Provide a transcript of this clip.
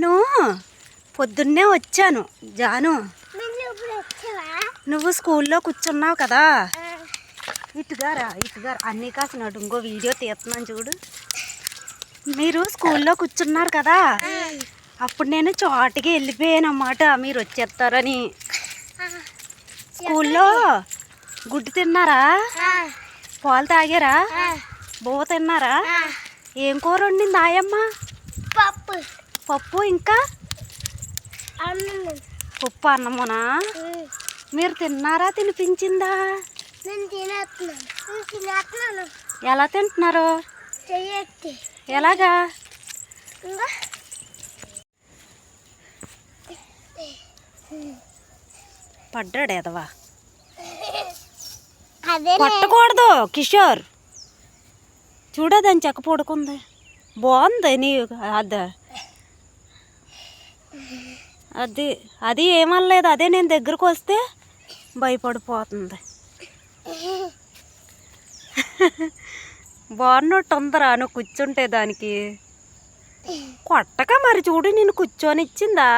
నేను పొద్దున్నే వచ్చాను జాను. నువ్వు స్కూల్లో కూర్చున్నావు కదా, ఇటుగారా అన్నీ కాసినాడు. ఇంకో వీడియో తీస్తున్నాను చూడు. మీరు స్కూల్లో కూర్చున్నారు కదా, అప్పుడు నేను చోటకి వెళ్ళిపోయాను అన్నమాట మీరు వచ్చేస్తారని. స్కూల్లో గుడ్డు తిన్నారా, పాలు తాగారా, బువ్వ తిన్నారా? ఏం కూర వండింది ఆయమ్మ? పప్పు ఇంకా పప్పు అన్నమునా? మీరు తిన్నారా, తినిపించిందా? ఎలా తింటున్నారు? ఎలాగా? పడ్డాడు ఎదవా, పట్టకూడదు కిషోర్. చూడదని చెక్క పడుకుంది, బాగుంది. నీ అది ఏమనలేదు, అదే నేను దగ్గరకు వస్తే భయపడిపోతుంది. బాగున్నట్టు ఉందరా నువ్వు కూర్చుంటే దానికి. కొట్టక మరి చూడు, నేను కూర్చొని ఇచ్చిందా.